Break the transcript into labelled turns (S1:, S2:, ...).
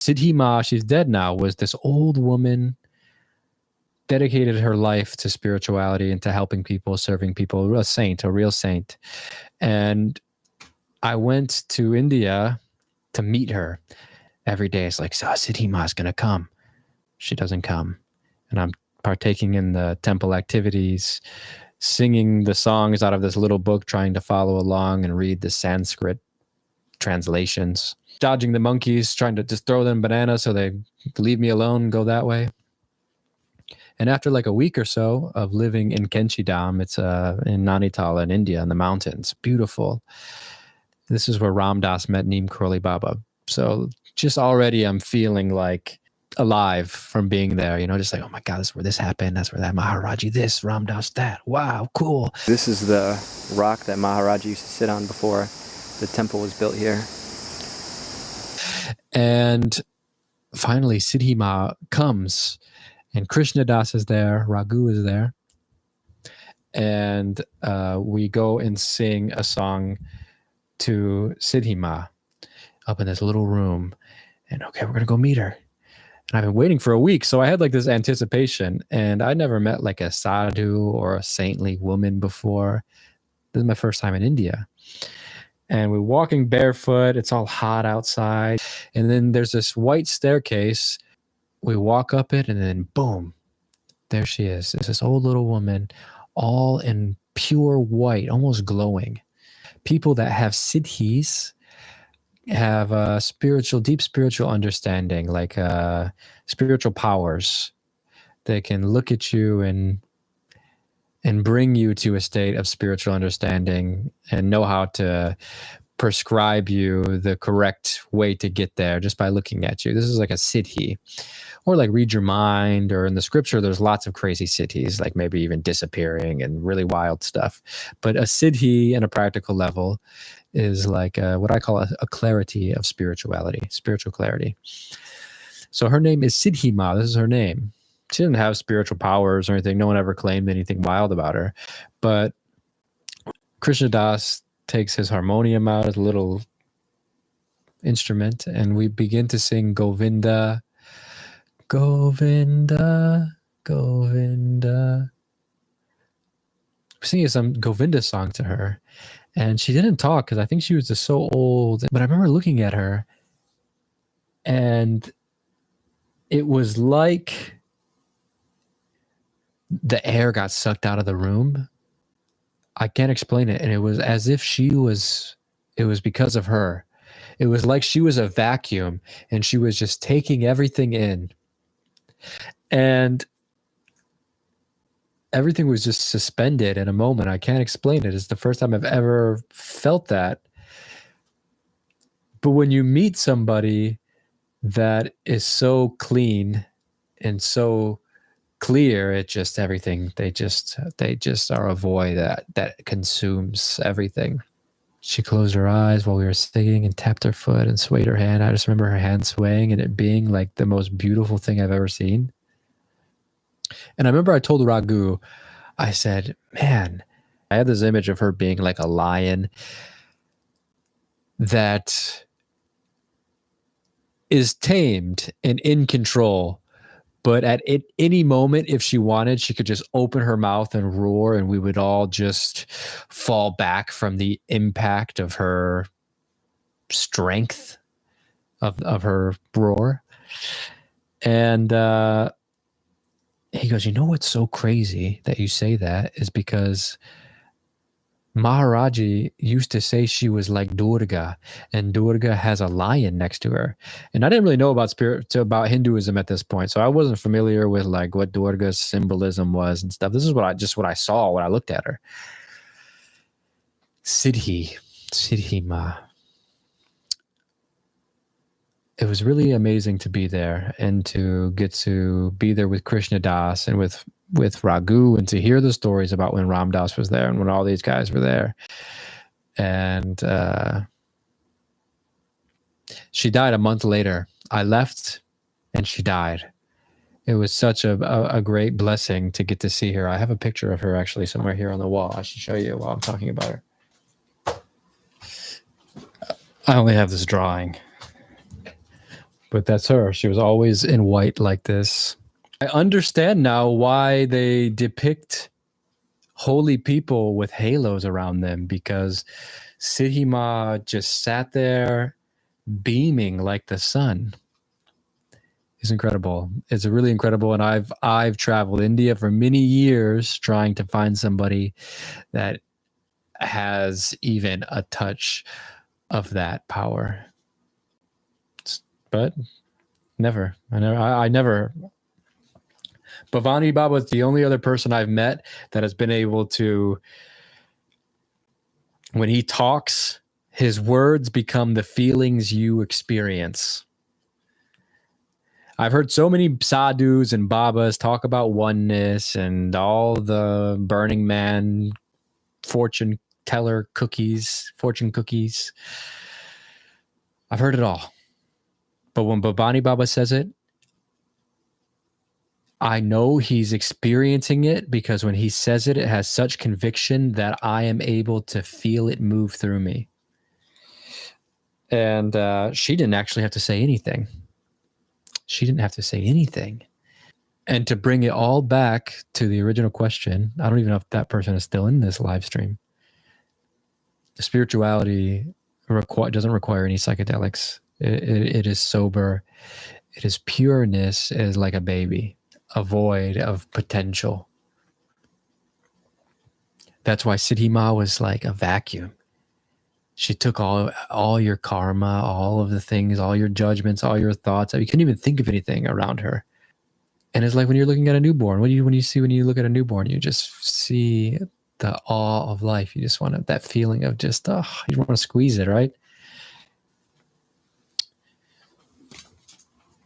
S1: Siddhi Ma, she's dead now, was this old woman, dedicated her life to spirituality and to helping people, serving people, a saint, a real saint. And I went to India to meet her every day. It's like, Siddhi Ma's going to come. She doesn't come. And I'm partaking in the temple activities, singing the songs out of this little book, trying to follow along and read the Sanskrit translations, dodging the monkeys, trying to just throw them bananas so they leave me alone, go that way. And after like a week or so of living in Kainchi Dham, it's in Nainital in India, in the mountains, beautiful. This is where Ram Dass met Neem Karoli Baba. So just already I'm feeling like alive from being there, you know, just like, oh my God, this is where this happened. That's where that Maharaji this, Ram Dass that. Wow, cool.
S2: This is the rock that Maharaji used to sit on before the temple was built here.
S1: And finally, Siddhi Ma comes. And Krishna Das is there, Raghu is there. And we go and sing a song to Siddhi Ma up in this little room. And okay, we're going to go meet her. And I've been waiting for a week. So I had like this anticipation. And I never met like a sadhu or a saintly woman before. This is my first time in India. And we're walking barefoot. It's all hot outside. And then there's this white staircase. We walk up it, and then boom, there she is. It's this old little woman, all in pure white, almost glowing. People that have siddhis have a deep spiritual understanding, like spiritual powers. They can look at you and bring you to a state of spiritual understanding and know how to prescribe you the correct way to get there just by looking at you. This is like a siddhi. Or like read your mind, or in the scripture, there's lots of crazy siddhis, like maybe even disappearing and really wild stuff. But a siddhi on a practical level is like what I call a clarity of spirituality, spiritual clarity. So her name is Siddhi Ma. This is her name. She didn't have spiritual powers or anything. No one ever claimed anything wild about her. But Krishna Das takes his harmonium out, his little instrument, and we begin to sing Govinda, Govinda, Govinda. We're singing some Govinda song to her. And she didn't talk because I think she was just so old. But I remember looking at her, and it was like the air got sucked out of the room. I can't explain it. And it was as if it was because of her. It was like she was a vacuum and she was just taking everything in. And everything was just suspended in a moment. I can't explain it. It's the first time I've ever felt that. But when you meet somebody that is so clean and so clear, it just everything, they just are a void that consumes everything. She closed her eyes while we were singing and tapped her foot and swayed her hand. I just remember her hand swaying and it being like the most beautiful thing I've ever seen. And I remember I told Raghu, I said, man, I had this image of her being like a lion that is tamed and in control. But at any moment, if she wanted, she could just open her mouth and roar, and we would all just fall back from the impact of her strength, of her roar. And he goes, you know what's so crazy that you say that is because Maharaji used to say she was like Durga, and Durga has a lion next to her. And I didn't really know about Hinduism at this point, so I wasn't familiar with like what Durga's symbolism was and stuff. This is what I saw when I looked at her. Siddhi Ma. It was really amazing to be there and to get to be there with Krishna Das and with Raghu, and to hear the stories about when Ram Dass was there and when all these guys were there. And she died a month later. I left and she died. It was such a great blessing to get to see her. I have a picture of her actually somewhere here on the wall. I should show you while I'm talking about her. I only have this drawing. But that's her. She was always in white like this. I understand now why they depict holy people with halos around them, because Siddhi Ma just sat there beaming like the sun. It's incredible. It's really incredible. And I've traveled India for many years trying to find somebody that has even a touch of that power. But never. I never. Bhavani Baba is the only other person I've met that has been able to, when he talks, his words become the feelings you experience. I've heard so many sadhus and babas talk about oneness and all the Burning Man fortune cookies. I've heard it all. But when Bhavani Baba says it, I know he's experiencing it, because when he says it, it has such conviction that I am able to feel it move through me. And she didn't actually have to say anything. She didn't have to say anything. And to bring it all back to the original question, I don't even know if that person is still in this live stream. Spirituality doesn't require any psychedelics. It is sober. It is pureness. It is like a baby, a void of potential. That's why Siddhi Ma was like a vacuum. She took all your karma, all of the things, all your judgments, all your thoughts. You couldn't even think of anything around her. And it's like when you're looking at a newborn. What do you when you look at a newborn? You just see the awe of life. You just want that feeling of just, you want to squeeze it, right?